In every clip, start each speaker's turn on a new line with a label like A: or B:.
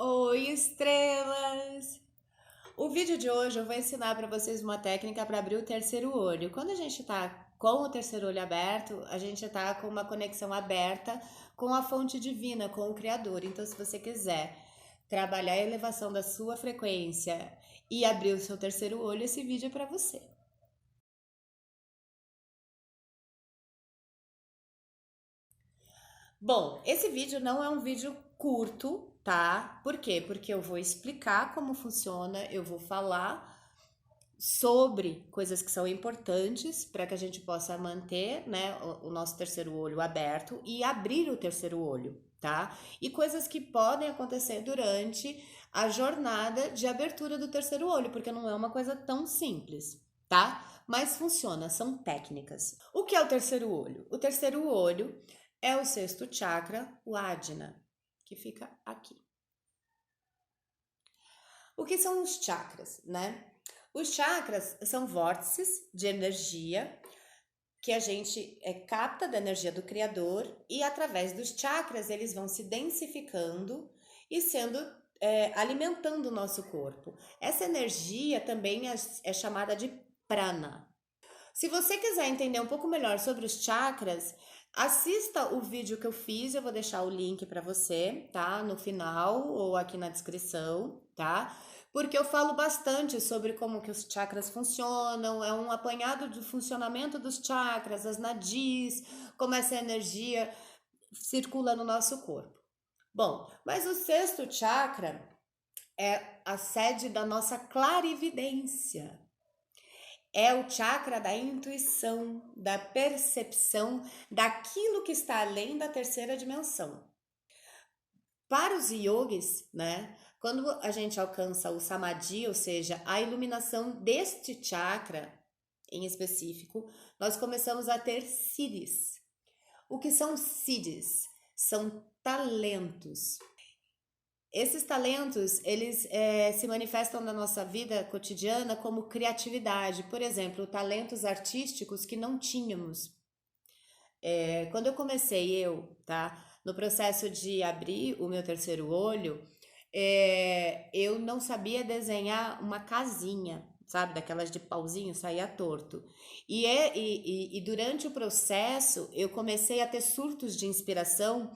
A: Oi, estrelas! O vídeo de hoje eu vou ensinar para vocês uma técnica para abrir o terceiro olho. Quando a gente está com o terceiro olho aberto, a gente está com uma conexão aberta com a fonte divina, com o Criador. Então, se você quiser trabalhar a elevação da sua frequência e abrir o seu terceiro olho, esse vídeo é para você. Bom, esse vídeo não é um vídeo curto, tá? Por quê? Porque eu vou explicar como funciona, eu vou falar sobre coisas que são importantes para que a gente possa manter, né, o nosso terceiro olho aberto e abrir o terceiro olho, tá? E coisas que podem acontecer durante a jornada de abertura do terceiro olho, porque não é uma coisa tão simples, tá? Mas funciona, são técnicas. O que é o terceiro olho? O terceiro olho é o sexto chakra, o Ajna, que fica aqui. O que são os chakras, né? Os chakras são vórtices de energia que a gente capta da energia do Criador e através dos chakras eles vão se densificando e sendo alimentando o nosso corpo. Essa energia também é chamada de prana. Se você quiser entender um pouco melhor sobre os chakras, assista o vídeo que eu fiz, eu vou deixar o link para você, tá? No final ou aqui na descrição, tá? Porque eu falo bastante sobre como que os chakras funcionam, é um apanhado do funcionamento dos chakras, as nadis, como essa energia circula no nosso corpo. Bom, mas o sexto chakra é a sede da nossa clarividência. É o chakra da intuição, da percepção daquilo que está além da terceira dimensão. Para os yogis, né, quando a gente alcança o samadhi, ou seja, a iluminação deste chakra em específico, nós começamos a ter siddhis. O que são siddhis? São talentos. Esses talentos, eles se manifestam na nossa vida cotidiana como criatividade. Por exemplo, talentos artísticos que não tínhamos. Quando eu comecei, tá, no processo de abrir o meu terceiro olho, eu não sabia desenhar uma casinha, sabe, daquelas de pauzinho, saía torto. E durante o processo, eu comecei a ter surtos de inspiração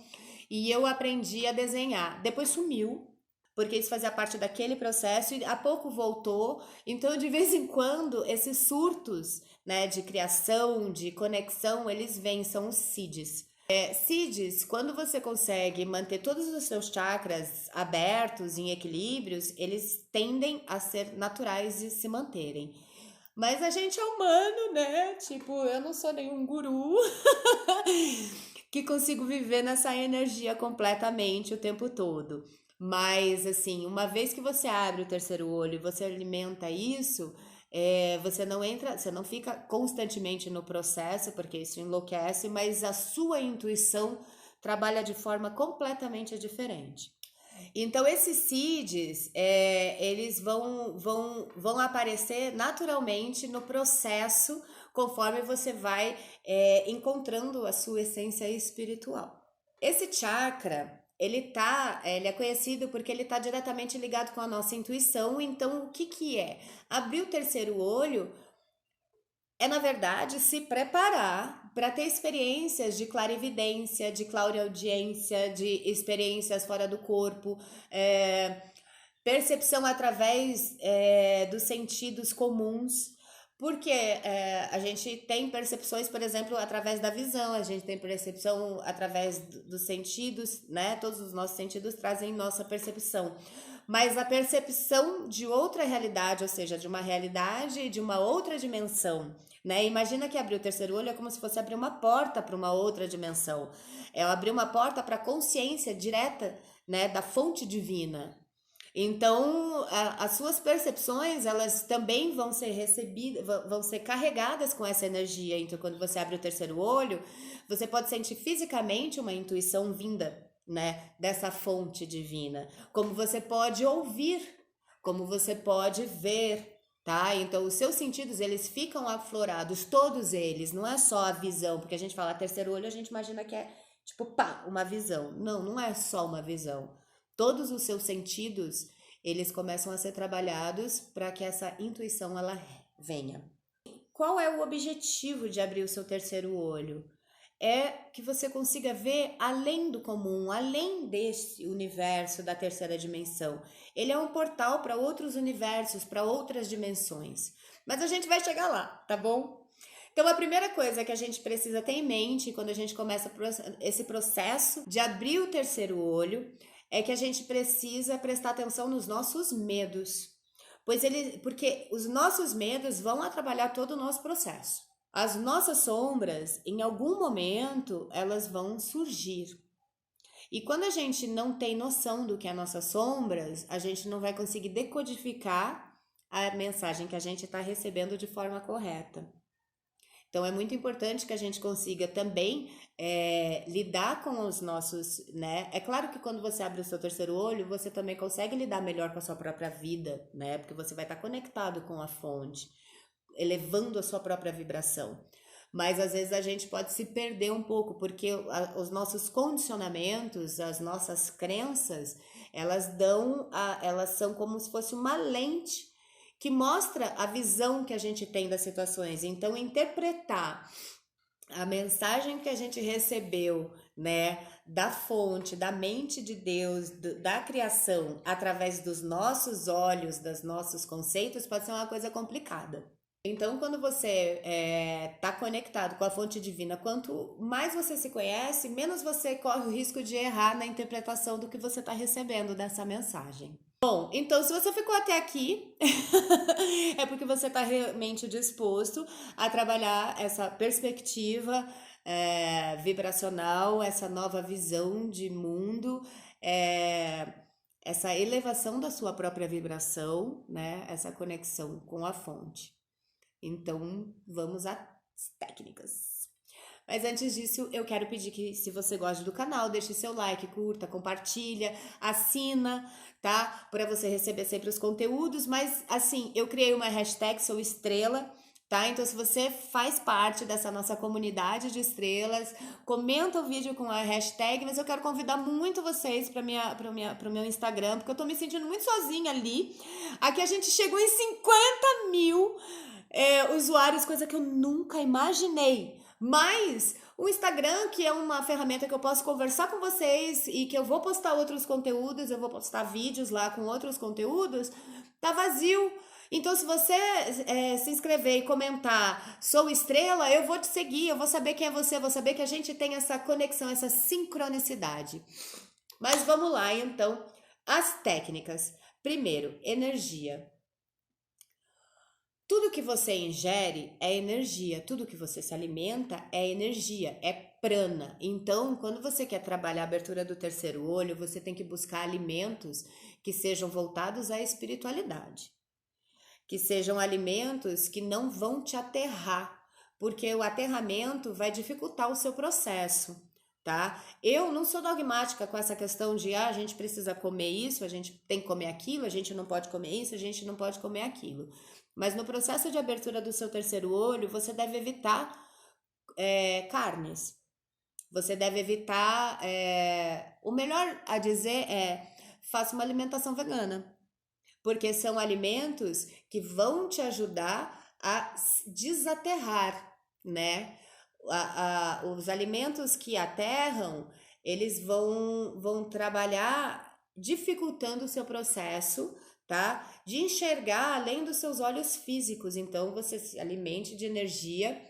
A: e eu aprendi a desenhar. Depois sumiu, porque isso fazia parte daquele processo e há pouco voltou. Então, de vez em quando, esses surtos, né, de criação, de conexão, eles vêm, são os siddhis. Siddhis, quando você consegue manter todos os seus chakras abertos, em equilíbrios, eles tendem a ser naturais de se manterem. Mas a gente é humano, né? Tipo, eu não sou nenhum guru que consigo viver nessa energia completamente o tempo todo. Mas, assim, uma vez que você abre o terceiro olho e você alimenta isso, você não entra, você não fica constantemente no processo, porque isso enlouquece, mas a sua intuição trabalha de forma completamente diferente. Então, esses seeds, eles vão aparecer naturalmente no processo, conforme você vai encontrando a sua essência espiritual. Esse chakra, ele é conhecido porque ele está diretamente ligado com a nossa intuição. Então, o que que é? Abrir o terceiro olho é, na verdade, se preparar para ter experiências de clarividência, de clareaudiência, de experiências fora do corpo, percepção através dos sentidos comuns. Porque a gente tem percepções, por exemplo, através da visão, a gente tem percepção através dos sentidos, né? Todos os nossos sentidos trazem nossa percepção. Mas a percepção de outra realidade, ou seja, de uma realidade de uma outra dimensão, né? Imagina que abrir o terceiro olho é como se fosse abrir uma porta para uma outra dimensão. É abrir uma porta para a consciência direta, né, da fonte divina. Então, as suas percepções, elas também vão ser recebidas, vão ser carregadas com essa energia. Então, quando você abre o terceiro olho, você pode sentir fisicamente uma intuição vinda, né, dessa fonte divina. Como você pode ouvir, como você pode ver, tá? Então, os seus sentidos, eles ficam aflorados, todos eles, não é só a visão, porque a gente fala terceiro olho, a gente imagina que é tipo, pá, uma visão. Não, não é só uma visão. Todos os seus sentidos, eles começam a ser trabalhados para que essa intuição ela venha. Qual é o objetivo de abrir o seu terceiro olho? É que você consiga ver além do comum, além desse universo da terceira dimensão. Ele é um portal para outros universos, para outras dimensões. Mas a gente vai chegar lá, tá bom? Então, a primeira coisa que a gente precisa ter em mente quando a gente começa esse processo de abrir o terceiro olho é que a gente precisa prestar atenção nos nossos medos. Porque os nossos medos vão atrapalhar todo o nosso processo. As nossas sombras, em algum momento, elas vão surgir. E quando a gente não tem noção do que é nossas sombras, a gente não vai conseguir decodificar a mensagem que a gente está recebendo de forma correta. Então, é muito importante que a gente consiga também lidar com os nossos, né? É claro que quando você abre o seu terceiro olho, você também consegue lidar melhor com a sua própria vida, né? Porque você vai estar conectado com a fonte, elevando a sua própria vibração. Mas às vezes a gente pode se perder um pouco, porque os nossos condicionamentos, as nossas crenças, elas são como se fosse uma lente que mostra a visão que a gente tem das situações. Então, interpretar a mensagem que a gente recebeu, né, da fonte, da mente de Deus, da criação, através dos nossos olhos, dos nossos conceitos, pode ser uma coisa complicada. Então, quando você está conectado com a fonte divina, quanto mais você se conhece, menos você corre o risco de errar na interpretação do que você está recebendo dessa mensagem. Bom, então se você ficou até aqui, é porque você está realmente disposto a trabalhar essa perspectiva vibracional, essa nova visão de mundo, essa elevação da sua própria vibração, né? Essa conexão com a fonte. Então, vamos às técnicas. Mas antes disso, eu quero pedir que, se você gosta do canal, deixe seu like, curta, compartilha, assina, tá? Para você receber sempre os conteúdos. Mas, assim, eu criei uma hashtag, sou estrela, tá? Então, se você faz parte dessa nossa comunidade de estrelas, comenta o vídeo com a hashtag, mas eu quero convidar muito vocês para o meu Instagram, porque eu tô me sentindo muito sozinha ali. Aqui a gente chegou em 50 mil usuários, coisa que eu nunca imaginei. Mas o Instagram, que é uma ferramenta que eu posso conversar com vocês e que eu vou postar outros conteúdos, eu vou postar vídeos lá com outros conteúdos, tá vazio. Então, se você se inscrever e comentar sou estrela, eu vou te seguir, eu vou saber quem é você, eu vou saber que a gente tem essa conexão, essa sincronicidade. Mas vamos lá, então, as técnicas. Primeiro, energia. Tudo que você ingere é energia, tudo que você se alimenta é energia, é prana. Então, quando você quer trabalhar a abertura do terceiro olho, você tem que buscar alimentos que sejam voltados à espiritualidade, que sejam alimentos que não vão te aterrar, porque o aterramento vai dificultar o seu processo, tá? Eu não sou dogmática com essa questão de a gente precisa comer isso, a gente tem que comer aquilo, a gente não pode comer isso, a gente não pode comer aquilo. Mas no processo de abertura do seu terceiro olho, você deve evitar carnes. Você deve evitar. O melhor a dizer é: faça uma alimentação vegana. Porque são alimentos que vão te ajudar a desaterrar, né? Os alimentos que aterram, eles vão trabalhar dificultando o seu processo, tá? De enxergar além dos seus olhos físicos. Então, você se alimente de energia,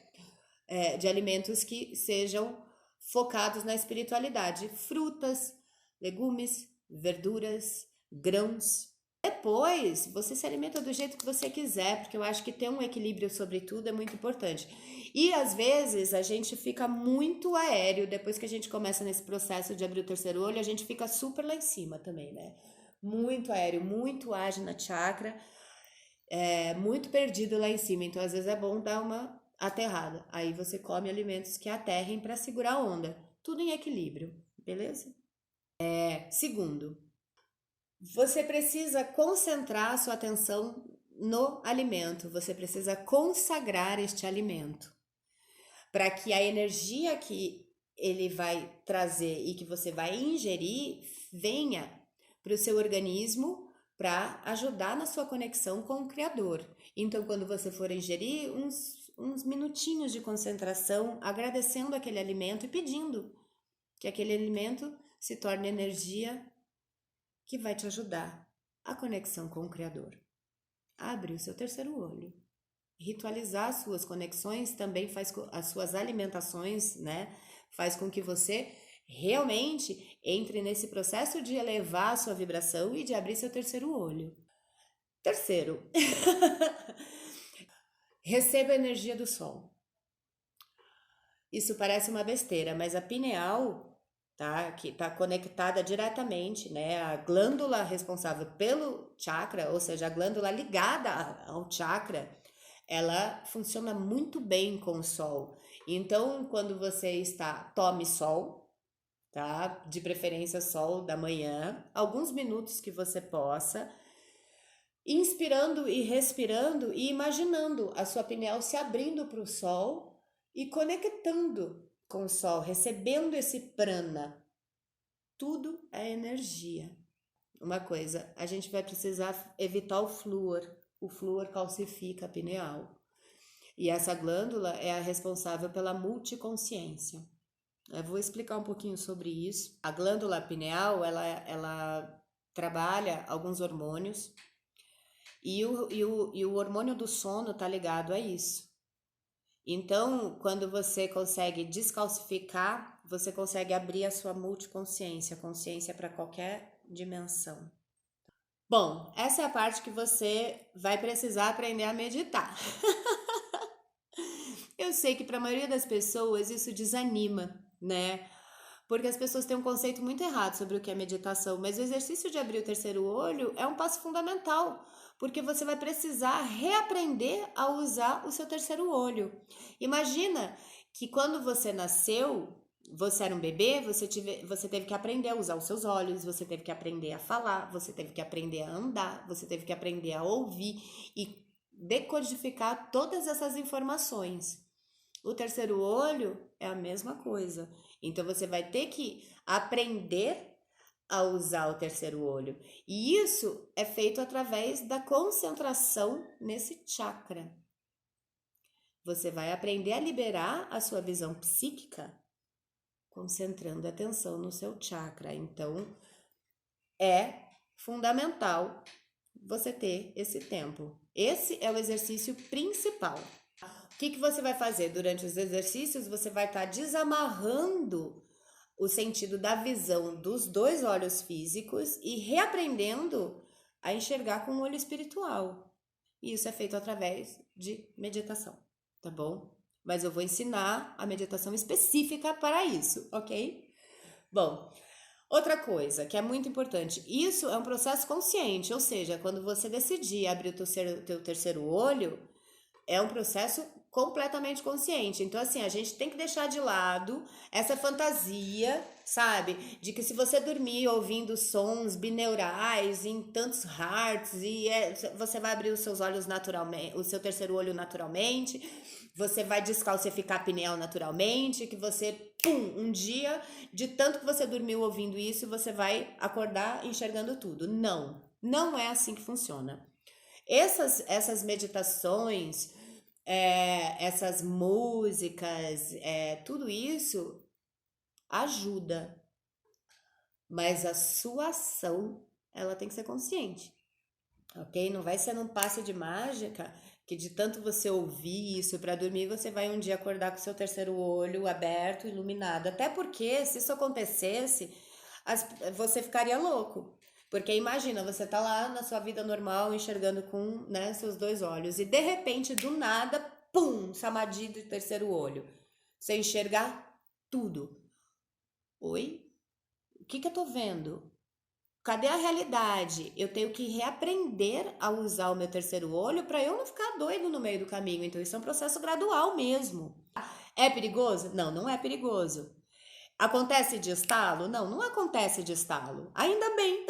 A: de alimentos que sejam focados na espiritualidade. Frutas, legumes, verduras, grãos. Depois, você se alimenta do jeito que você quiser, porque eu acho que ter um equilíbrio sobre tudo é muito importante. E às vezes a gente fica muito aéreo, depois que a gente começa nesse processo de abrir o terceiro olho, a gente fica super lá em cima também, né? Muito aéreo, muito ágil na chakra, muito perdido lá em cima. Então, às vezes é bom dar uma aterrada. Aí você come alimentos que aterrem para segurar a onda. Tudo em equilíbrio, beleza? Segundo, você precisa concentrar a sua atenção no alimento. Você precisa consagrar este alimento para que a energia que ele vai trazer e que você vai ingerir venha para o seu organismo, para ajudar na sua conexão com o Criador. Então, quando você for ingerir, uns minutinhos de concentração, agradecendo aquele alimento e pedindo que aquele alimento se torne energia que vai te ajudar a conexão com o Criador. Abre o seu terceiro olho. Ritualizar as suas conexões também faz as suas alimentações, né? Faz com que você realmente entre nesse processo de elevar a sua vibração e de abrir seu terceiro olho. Terceiro, receba a energia do sol. Isso parece uma besteira, mas a pineal, tá, que está conectada diretamente, né, a glândula responsável pelo chakra, ou seja, a glândula ligada ao chakra, ela funciona muito bem com o sol. Então, quando você tome sol, tá? De preferência sol da manhã, alguns minutos que você possa, inspirando e respirando e imaginando a sua pineal se abrindo para o sol e conectando com o sol, recebendo esse prana. Tudo é energia. Uma coisa, a gente vai precisar evitar o flúor. O flúor calcifica a pineal. E essa glândula é a responsável pela multiconsciência. Eu vou explicar um pouquinho sobre isso. A glândula pineal, ela trabalha alguns hormônios e o hormônio do sono está ligado a isso. Então, quando você consegue descalcificar, você consegue abrir a sua multiconsciência, consciência para qualquer dimensão. Bom, essa é a parte que você vai precisar aprender a meditar. Eu sei que para a maioria das pessoas isso desanima, né? Porque as pessoas têm um conceito muito errado sobre o que é meditação, mas o exercício de abrir o terceiro olho é um passo fundamental, porque você vai precisar reaprender a usar o seu terceiro olho. Imagina que quando você nasceu, você era um bebê, você teve que aprender a usar os seus olhos, você teve que aprender a falar, você teve que aprender a andar, você teve que aprender a ouvir e decodificar todas essas informações. O terceiro olho é a mesma coisa. Então você vai ter que aprender a usar o terceiro olho. E isso é feito através da concentração nesse chakra. Você vai aprender a liberar a sua visão psíquica concentrando a atenção no seu chakra. Então, é fundamental você ter esse tempo. Esse é o exercício principal. O que você vai fazer durante os exercícios? Você vai estar desamarrando o sentido da visão dos dois olhos físicos e reaprendendo a enxergar com o olho espiritual. E isso é feito através de meditação, tá bom? Mas eu vou ensinar a meditação específica para isso, ok? Bom, outra coisa que é muito importante, isso é um processo consciente, ou seja, quando você decidir abrir o teu terceiro olho, é um processo completamente consciente. Então, assim, a gente tem que deixar de lado essa fantasia, sabe? De que se você dormir ouvindo sons binaurais em tantos hertz, você vai abrir os seus olhos naturalmente, o seu terceiro olho naturalmente, você vai descalcificar a pineal naturalmente, que você, um dia, de tanto que você dormiu ouvindo isso, você vai acordar enxergando tudo. Não é assim que funciona. Essas meditações, essas músicas, tudo isso ajuda, mas a sua ação, ela tem que ser consciente, ok? Não vai ser num passe de mágica que de tanto você ouvir isso para dormir, você vai um dia acordar com seu terceiro olho aberto, iluminado. Até porque, se isso acontecesse, você ficaria louco. Porque imagina, você tá lá na sua vida normal, enxergando com, né, seus dois olhos, e de repente, do nada, pum, samadhi do terceiro olho. Você enxergar tudo. Oi? O que eu tô vendo? Cadê a realidade? Eu tenho que reaprender a usar o meu terceiro olho para eu não ficar doido no meio do caminho. Então, isso é um processo gradual mesmo. É perigoso? Não é perigoso. Acontece de estalo? Não acontece de estalo. Ainda bem.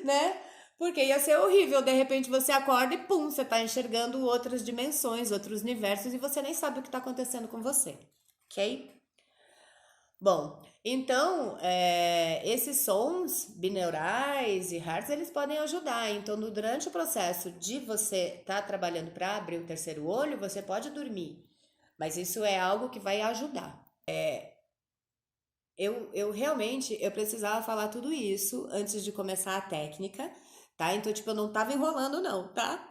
A: Né? Porque ia ser horrível, de repente você acorda e pum, você tá enxergando outras dimensões, outros universos e você nem sabe o que tá acontecendo com você, ok? Bom, então, esses sons binaurais e hertz, eles podem ajudar. Então, durante o processo de você estar trabalhando para abrir o terceiro olho, você pode dormir. Mas isso é algo que vai ajudar. Eu realmente, eu precisava falar tudo isso antes de começar a técnica, tá? Então, tipo, eu não tava enrolando não, tá?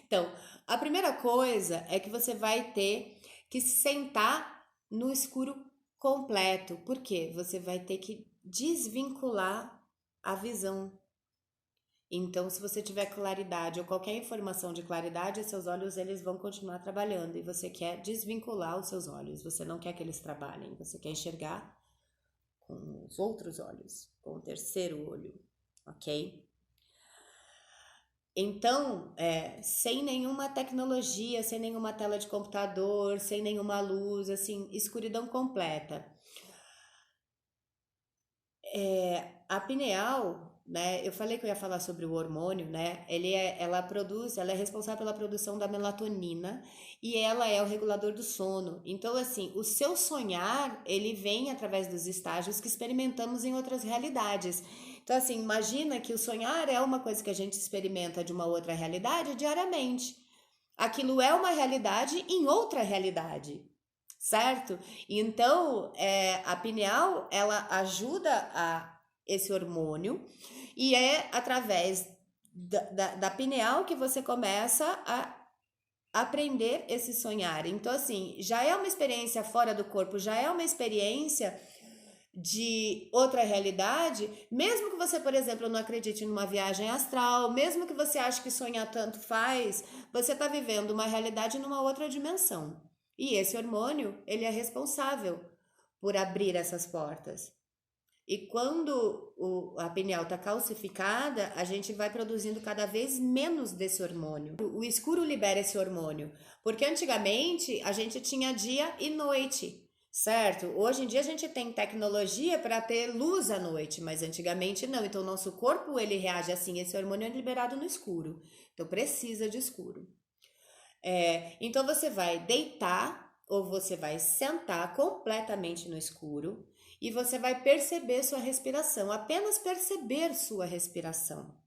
A: Então, a primeira coisa é que você vai ter que se sentar no escuro completo. Por quê? Você vai ter que desvincular a visão. Então, se você tiver claridade ou qualquer informação de claridade, seus olhos eles vão continuar trabalhando e você quer desvincular os seus olhos. Você não quer que eles trabalhem, você quer enxergar com os outros olhos, com o terceiro olho, ok? Então, sem nenhuma tecnologia, sem nenhuma tela de computador, sem nenhuma luz, assim, escuridão completa. A pineal, né? Eu falei que eu ia falar sobre o hormônio, né? Ela é responsável pela produção da melatonina e ela é o regulador do sono. Então, assim, o seu sonhar, ele vem através dos estágios que experimentamos em outras realidades. Então, assim, imagina que o sonhar é uma coisa que a gente experimenta de uma outra realidade diariamente. Aquilo é uma realidade em outra realidade, certo? Então, a pineal, ela ajuda a esse hormônio e é através da pineal que você começa a aprender esse sonhar. Então, assim, já é uma experiência fora do corpo, já é uma experiência de outra realidade, mesmo que você, por exemplo, não acredite numa viagem astral, mesmo que você ache que sonhar tanto faz, você está vivendo uma realidade numa outra dimensão. E esse hormônio, ele é responsável por abrir essas portas. E quando a pineal está calcificada, a gente vai produzindo cada vez menos desse hormônio. O escuro libera esse hormônio, porque antigamente a gente tinha dia e noite, certo? Hoje em dia a gente tem tecnologia para ter luz à noite, mas antigamente não. Então o nosso corpo ele reage assim, esse hormônio é liberado no escuro. Então precisa de escuro. Então você vai deitar ou você vai sentar completamente no escuro e você vai perceber sua respiração, apenas perceber sua respiração.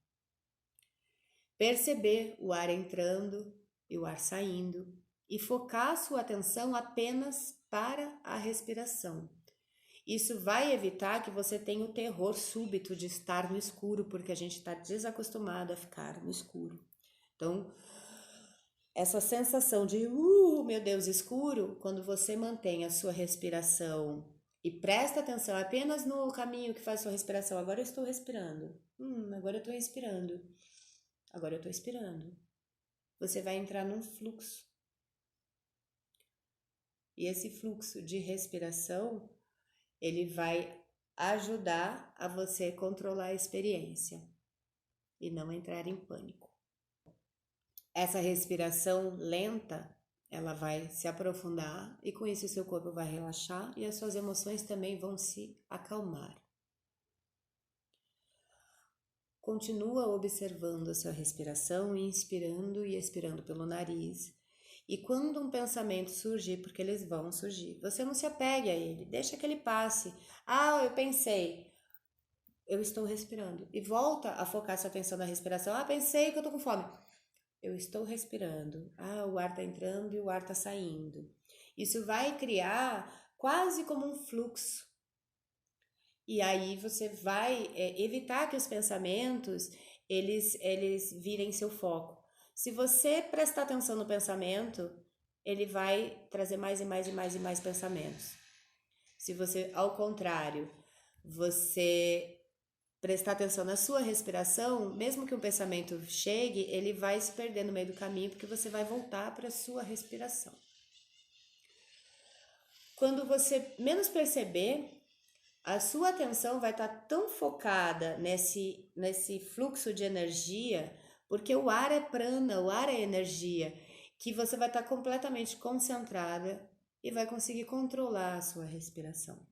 A: Perceber o ar entrando e o ar saindo e focar sua atenção apenas para a respiração. Isso vai evitar que você tenha o terror súbito de estar no escuro, porque a gente está desacostumado a ficar no escuro. Então, essa sensação de, meu Deus, escuro, quando você mantém a sua respiração e presta atenção apenas no caminho que faz sua respiração. Agora eu estou respirando. Agora eu estou respirando. Agora eu estou expirando. Você vai entrar num fluxo. E esse fluxo de respiração, ele vai ajudar a você controlar a experiência e não entrar em pânico. Essa respiração lenta, ela vai se aprofundar e com isso o seu corpo vai relaxar e as suas emoções também vão se acalmar. Continua observando a sua respiração, inspirando e expirando pelo nariz. E quando um pensamento surgir, porque eles vão surgir, você não se apegue a ele, deixa que ele passe. Eu pensei, eu estou respirando. E volta a focar sua atenção na respiração. Pensei que eu tô com fome. Eu estou respirando. O ar está entrando e o ar está saindo. Isso vai criar quase como um fluxo. E aí você vai evitar que os pensamentos eles virem seu foco. Se você prestar atenção no pensamento, ele vai trazer mais e mais e mais e mais pensamentos. Se você, ao contrário, você prestar atenção na sua respiração, mesmo que um pensamento chegue, ele vai se perder no meio do caminho, porque você vai voltar para a sua respiração. Quando você menos perceber, a sua atenção vai estar tão focada nesse fluxo de energia, porque o ar é prana, o ar é energia, que você vai estar completamente concentrada e vai conseguir controlar a sua respiração.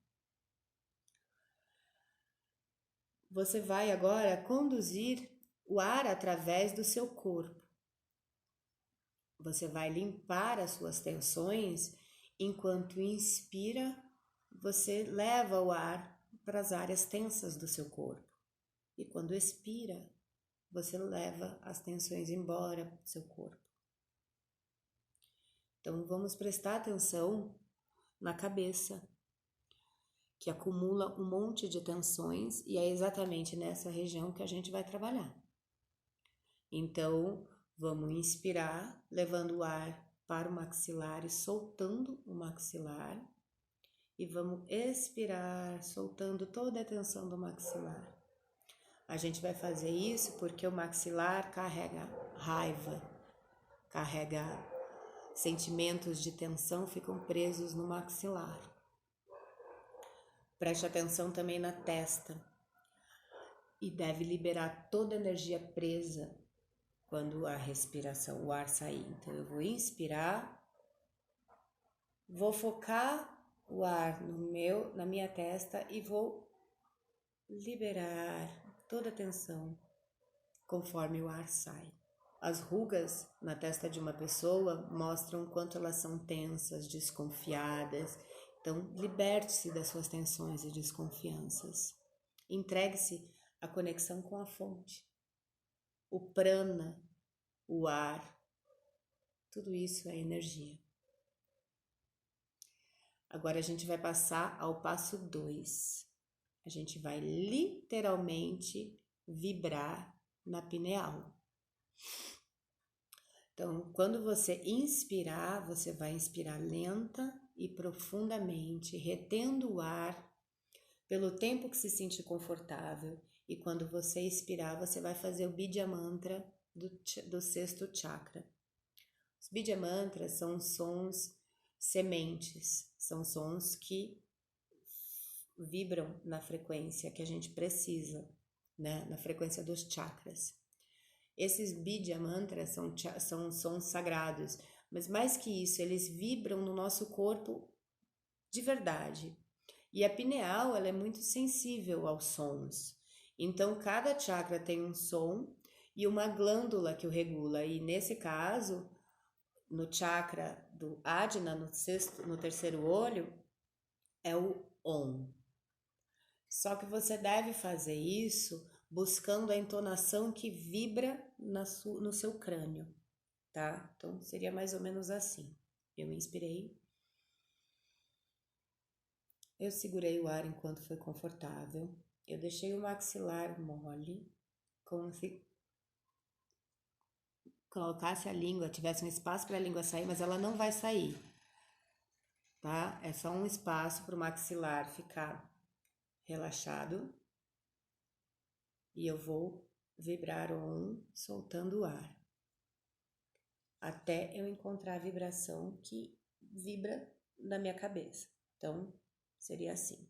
A: Você vai agora conduzir o ar através do seu corpo. Você vai limpar as suas tensões enquanto inspira você leva o ar para as áreas tensas do seu corpo. E quando expira, você leva as tensões embora do seu corpo. Então vamos prestar atenção na cabeça, que acumula um monte de tensões e é exatamente nessa região que a gente vai trabalhar. Então, vamos inspirar, levando o ar para o maxilar e soltando o maxilar. E vamos expirar, soltando toda a tensão do maxilar. A gente vai fazer isso porque o maxilar carrega raiva, carrega sentimentos de tensão, ficam presos no maxilar. Preste atenção também na testa e deve liberar toda a energia presa quando a respiração, o ar sair. Então eu vou inspirar, vou focar o ar na minha testa e vou liberar toda a tensão conforme o ar sai. As rugas na testa de uma pessoa mostram quanto elas são tensas, desconfiadas. Então, liberte-se das suas tensões e desconfianças. Entregue-se à conexão com a fonte. O prana, o ar, tudo isso é energia. Agora a gente vai passar ao passo 2. A gente vai literalmente vibrar na pineal. Então, quando você inspirar, você vai inspirar lenta e profundamente, retendo o ar pelo tempo que se sentir confortável. E quando você expirar, você vai fazer o Bidya Mantra do 6º chakra. Os Bidya Mantras são sons sementes, são sons que vibram na frequência que a gente precisa, né? Na frequência dos chakras. Esses Bidya Mantras são sons sagrados, mas mais que isso, eles vibram no nosso corpo de verdade. E a pineal, ela é muito sensível aos sons. Então, cada chakra tem um som e uma glândula que o regula. E nesse caso, no chakra do Ajna, no 3º olho, é o Om. Só que você deve fazer isso buscando a entonação que vibra no seu crânio, tá? Então, seria mais ou menos assim. Eu me inspirei. Eu segurei o ar enquanto foi confortável. Eu deixei o maxilar mole, como se colocasse a língua, tivesse um espaço para a língua sair, mas ela não vai sair, tá? É só um espaço para o maxilar ficar relaxado. E eu vou vibrar soltando o ar, até eu encontrar a vibração que vibra na minha cabeça. Então, seria assim.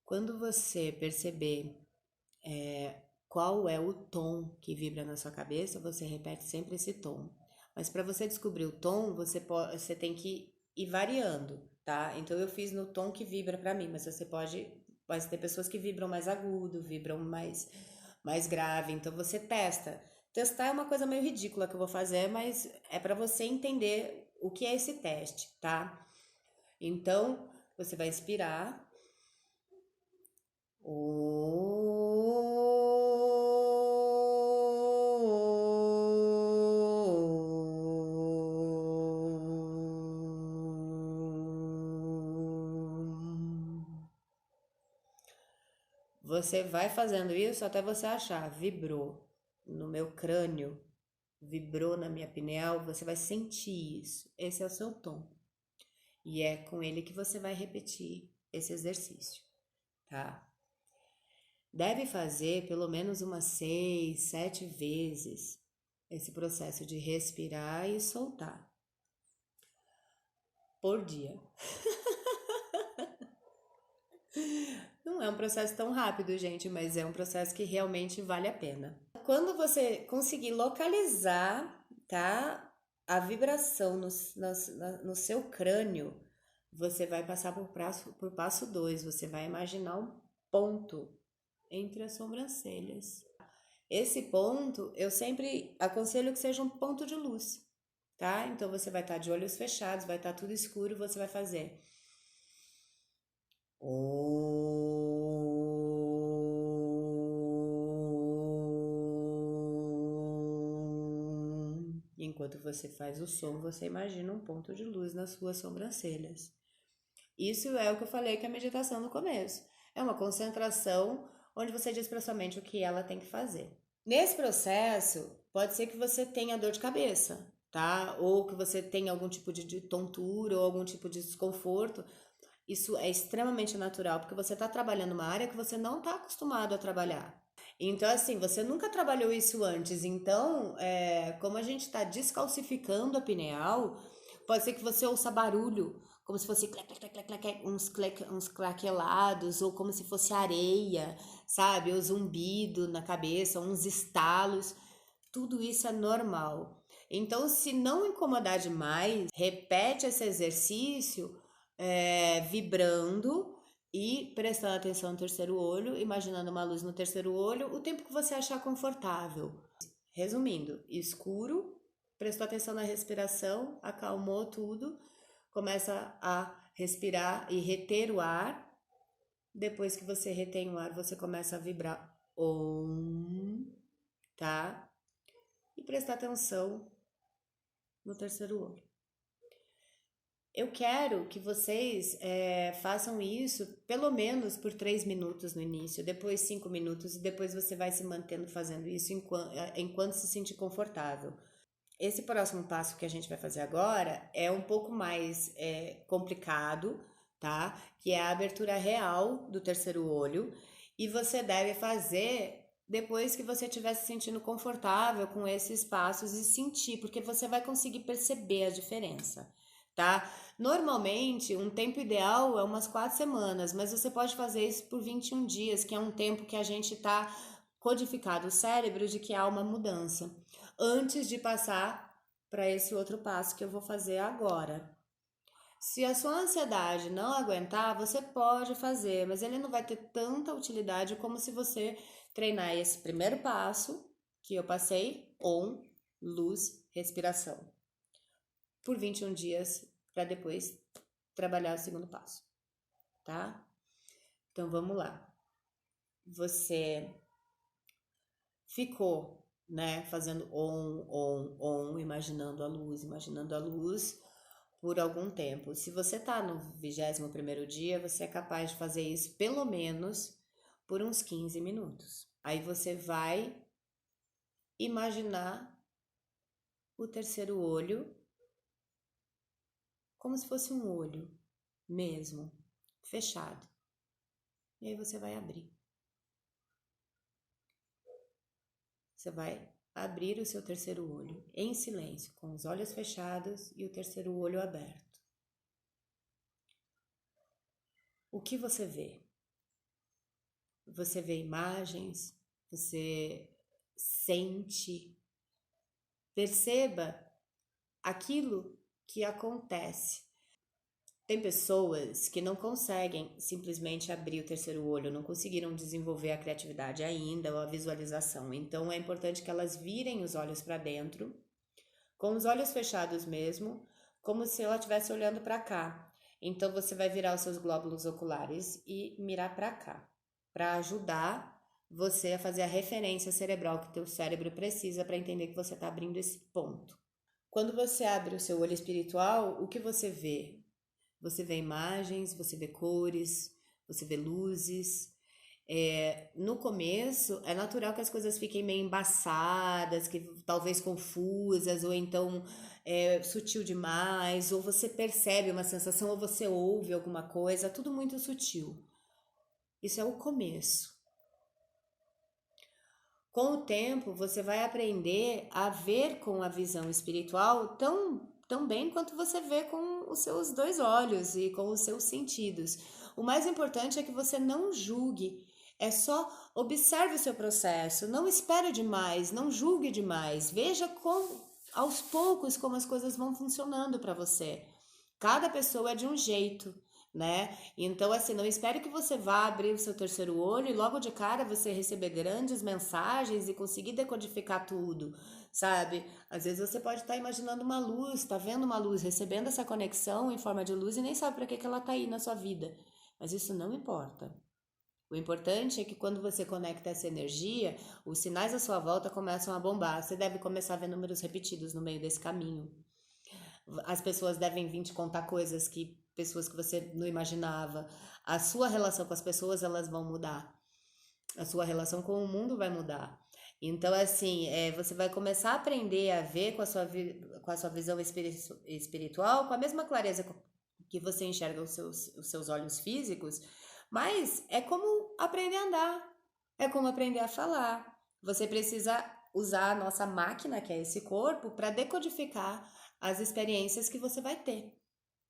A: Quando você perceber qual é o tom que vibra na sua cabeça, você repete sempre esse tom. Mas para você descobrir o tom, você tem que ir variando, tá? Então eu fiz no tom que vibra para mim, mas você pode ter pessoas que vibram mais agudo, vibram mais grave, então você testa. Testar é uma coisa meio ridícula que eu vou fazer, mas é para você entender o que é esse teste, tá? Então, você vai inspirar. Você vai fazendo isso até você achar, vibrou no meu crânio, vibrou na minha pineal, você vai sentir isso. Esse é o seu tom. E é com ele que você vai repetir esse exercício, tá? Deve fazer pelo menos umas 6, 7 vezes esse processo de respirar e soltar por dia. Não é um processo tão rápido, gente, mas é um processo que realmente vale a pena. quando você conseguir localizar, tá, a vibração no seu crânio, você vai passar por passo 2. Você vai imaginar um ponto entre as sobrancelhas. Esse ponto, eu sempre aconselho que seja um ponto de luz, tá? Então você vai estar de olhos fechados, vai estar tudo escuro, você vai fazer. Enquanto você faz o som, você imagina um ponto de luz nas suas sobrancelhas. Isso é o que eu falei que é a meditação no começo. É uma concentração onde você diz para sua mente o que ela tem que fazer. Nesse processo, pode ser que você tenha dor de cabeça, tá? Ou que você tenha algum tipo de tontura ou algum tipo de desconforto. Isso é extremamente natural, porque você está trabalhando uma área que você não está acostumado a trabalhar. Então, assim, você nunca trabalhou isso antes. Então, como a gente está descalcificando a pineal, pode ser que você ouça barulho, como se fosse uns claquelados, ou como se fosse areia, sabe? Ou zumbido na cabeça, uns estalos. Tudo isso é normal. Então, se não incomodar demais, repete esse exercício vibrando e prestando atenção no terceiro olho, imaginando uma luz no terceiro olho, o tempo que você achar confortável. Resumindo, escuro, prestou atenção na respiração, acalmou tudo, começa a respirar e reter o ar. Depois que você retém o ar, você começa a vibrar Om, tá? E prestar atenção no terceiro olho. Eu quero que vocês façam isso pelo menos por 3 minutos no início, depois 5 minutos e depois você vai se mantendo fazendo isso enquanto se sentir confortável. Esse próximo passo que a gente vai fazer agora é um pouco mais complicado, tá? Que é a abertura real do terceiro olho e você deve fazer depois que você estiver se sentindo confortável com esses passos e sentir, porque você vai conseguir perceber a diferença, tá? Normalmente, um tempo ideal é umas 4 semanas, mas você pode fazer isso por 21 dias, que é um tempo que a gente está codificado o cérebro de que há uma mudança, antes de passar para esse outro passo que eu vou fazer agora. Se a sua ansiedade não aguentar, você pode fazer, mas ele não vai ter tanta utilidade como se você treinar esse primeiro passo que eu passei, luz, respiração, por 21 dias, para depois trabalhar o segundo passo, tá? Então vamos lá. Você ficou, fazendo imaginando a luz por algum tempo. Se você tá no 21º dia, você é capaz de fazer isso pelo menos por uns 15 minutos. Aí você vai imaginar o terceiro olho como se fosse um olho mesmo, fechado. E aí você vai abrir. Você vai abrir o seu terceiro olho em silêncio, com os olhos fechados e o terceiro olho aberto. O que você vê? Você vê imagens? Você sente? Perceba aquilo que acontece. Tem pessoas que não conseguem simplesmente abrir o terceiro olho, não conseguiram desenvolver a criatividade ainda ou a visualização. Então é importante que elas virem os olhos para dentro, com os olhos fechados mesmo, como se ela estivesse olhando para cá. Então você vai virar os seus glóbulos oculares e mirar para cá, para ajudar você a fazer a referência cerebral que o teu cérebro precisa para entender que você está abrindo esse ponto. Quando você abre o seu olho espiritual, o que você vê? Você vê imagens, você vê cores, você vê luzes. No começo, é natural que as coisas fiquem meio embaçadas, que talvez confusas, ou então sutil demais, ou você percebe uma sensação, ou você ouve alguma coisa, tudo muito sutil. Isso é o começo. Com o tempo, você vai aprender a ver com a visão espiritual tão bem quanto você vê com os seus 2 olhos e com os seus sentidos. O mais importante é que você não julgue É só observe o seu processo, não espere demais, não julgue demais, veja como, aos poucos, como as coisas vão funcionando para você. Cada pessoa é de um jeito, né? Então, assim, não espere que você vá abrir o seu terceiro olho e logo de cara você receber grandes mensagens e conseguir decodificar tudo, sabe? Às vezes você pode estar imaginando uma luz, tá vendo uma luz, recebendo essa conexão em forma de luz e nem sabe para que que ela tá aí na sua vida. Mas isso não importa. O importante é que quando você conecta essa energia, os sinais à sua volta começam a bombar. Você deve começar a ver números repetidos no meio desse caminho. As pessoas devem vir te contar coisas que pessoas que você não imaginava. A sua relação com as pessoas, elas vão mudar. A sua relação com o mundo vai mudar. Então, assim, você vai começar a aprender a ver com a sua visão espiritual, com a mesma clareza que você enxerga os seus olhos físicos, mas é como aprender a andar, é como aprender a falar. Você precisa usar a nossa máquina, que é esse corpo, para decodificar as experiências que você vai ter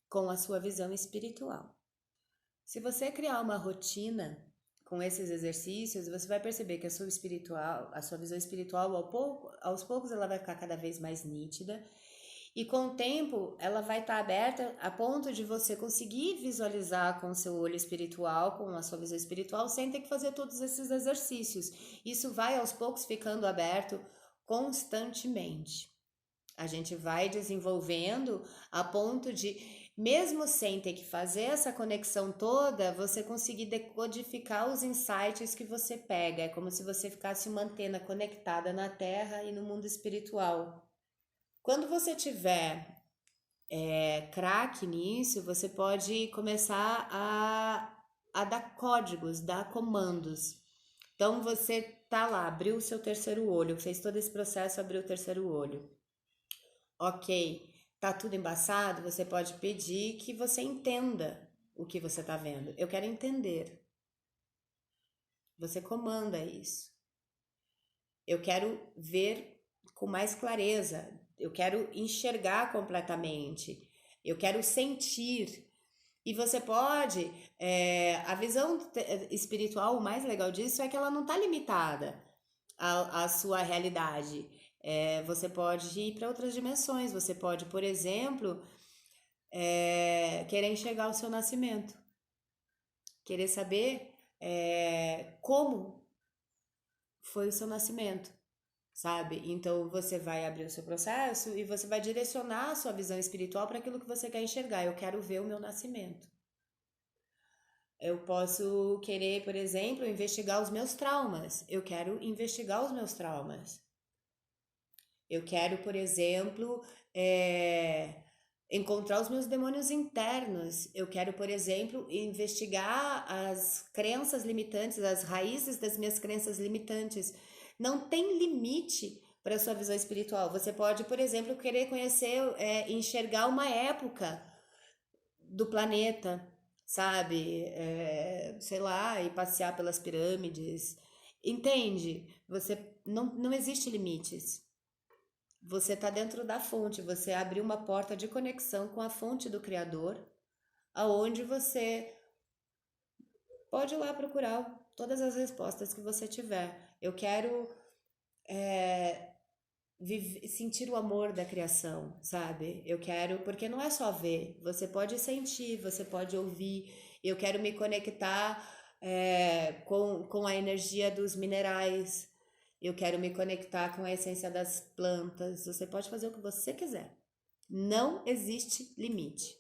A: com a sua visão espiritual. Se você criar uma rotina com esses exercícios, você vai perceber que a sua visão espiritual, aos poucos, ela vai ficar cada vez mais nítida. E com o tempo, ela vai estar aberta a ponto de você conseguir visualizar com o seu olho espiritual, com a sua visão espiritual, sem ter que fazer todos esses exercícios. Isso vai aos poucos ficando aberto constantemente. A gente vai desenvolvendo a ponto de, mesmo sem ter que fazer essa conexão toda, você conseguir decodificar os insights que você pega. É como se você ficasse uma antena conectada na Terra e no mundo espiritual. Quando você tiver craque nisso, você pode começar a dar códigos, dar comandos. Então você tá lá, abriu o seu terceiro olho, fez todo esse processo, abriu o terceiro olho. Ok, tá tudo embaçado, você pode pedir que você entenda o que você tá vendo. Eu quero entender. Você comanda isso. Eu quero ver com mais clareza. Eu quero enxergar completamente. Eu quero sentir. E você pode. A visão espiritual, o mais legal disso é que ela não está limitada à sua realidade. Você pode ir para outras dimensões. Você pode, por exemplo, querer enxergar o seu nascimento. Querer saber como foi o seu nascimento, sabe? Então você vai abrir o seu processo e você vai direcionar a sua visão espiritual para aquilo que você quer enxergar. Eu quero ver o meu nascimento. Eu posso querer, por exemplo, investigar os meus traumas. Eu quero investigar os meus traumas. Eu quero, por exemplo, encontrar os meus demônios internos. Eu quero, por exemplo, investigar as crenças limitantes, as raízes das minhas crenças limitantes. Não tem limite para a sua visão espiritual. Você pode, por exemplo, querer conhecer, enxergar uma época do planeta, sabe? Sei lá, e passear pelas pirâmides. Entende? Não existe limites. Você está dentro da fonte, você abriu uma porta de conexão com a fonte do Criador, aonde você pode ir lá procurar todas as respostas que você tiver. Eu quero sentir o amor da criação, sabe? Eu quero, porque não é só ver, você pode sentir, você pode ouvir. Eu quero me conectar com a energia dos minerais. Eu quero me conectar com a essência das plantas. Você pode fazer o que você quiser. Não existe limite.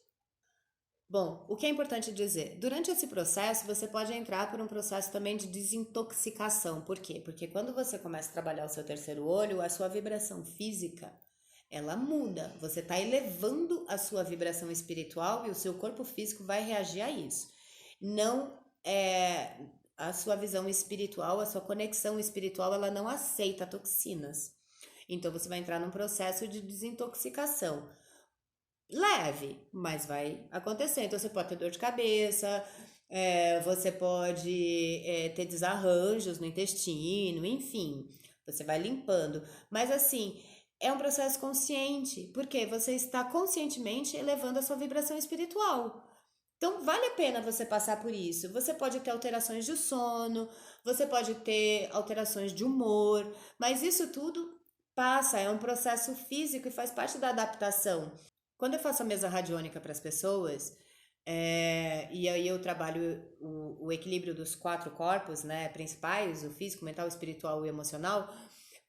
A: Bom, o que é importante dizer? Durante esse processo, você pode entrar por um processo também de desintoxicação. Por quê? Porque quando você começa a trabalhar o seu terceiro olho, a sua vibração física, ela muda. Você está elevando a sua vibração espiritual e o seu corpo físico vai reagir a isso. Não é a sua visão espiritual, a sua conexão espiritual, ela não aceita toxinas. Então você vai entrar num processo de desintoxicação leve, mas vai acontecer. Então você pode ter dor de cabeça, você pode ter desarranjos no intestino, enfim, você vai limpando. Mas assim, é um processo consciente, porque você está conscientemente elevando a sua vibração espiritual. Então, vale a pena você passar por isso. Você pode ter alterações de sono, você pode ter alterações de humor, mas isso tudo passa, é um processo físico e faz parte da adaptação. Quando eu faço a mesa radiônica para as pessoas, e aí eu trabalho o equilíbrio dos 4 corpos, né, principais, o físico, mental, espiritual e emocional.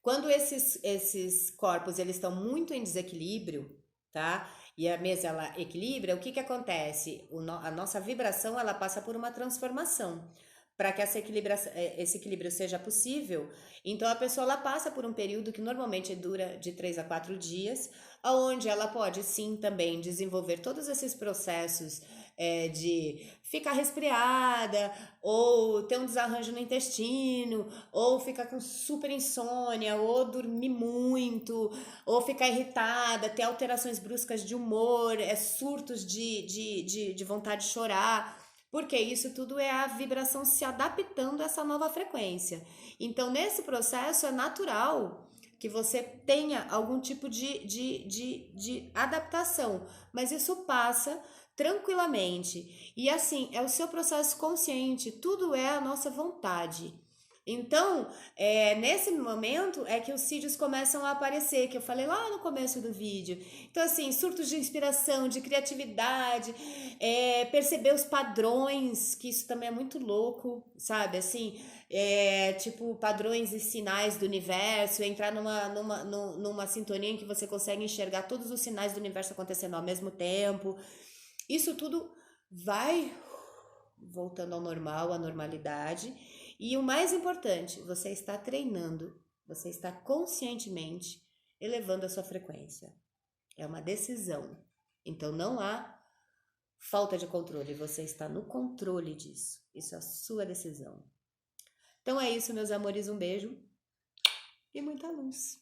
A: Quando esses corpos eles estão muito em desequilíbrio, tá? E a mesa ela equilibra, o que que acontece? A nossa vibração ela passa por uma transformação. Para que esse equilíbrio seja possível, então a pessoa ela passa por um período que normalmente dura de 3 a 4 dias, onde ela pode sim também desenvolver todos esses processos de ficar resfriada, ou ter um desarranjo no intestino, ou ficar com super insônia, ou dormir muito, ou ficar irritada, ter alterações bruscas de humor, surtos de vontade de chorar. Porque isso tudo é a vibração se adaptando a essa nova frequência. Então, nesse processo, é natural que você tenha algum tipo de adaptação, mas isso passa tranquilamente. E assim, é o seu processo consciente, tudo é a nossa vontade. Então, nesse momento é que os cílios começam a aparecer, que eu falei lá no começo do vídeo. Então, assim, surtos de inspiração, de criatividade, perceber os padrões, que isso também é muito louco, sabe? Assim, tipo, padrões e sinais do universo, entrar numa sintonia em que você consegue enxergar todos os sinais do universo acontecendo ao mesmo tempo. Isso tudo vai voltando ao normal, à normalidade. E o mais importante, você está treinando, você está conscientemente elevando a sua frequência. É uma decisão. Então não há falta de controle, você está no controle disso. Isso é a sua decisão. Então é isso, meus amores, um beijo e muita luz.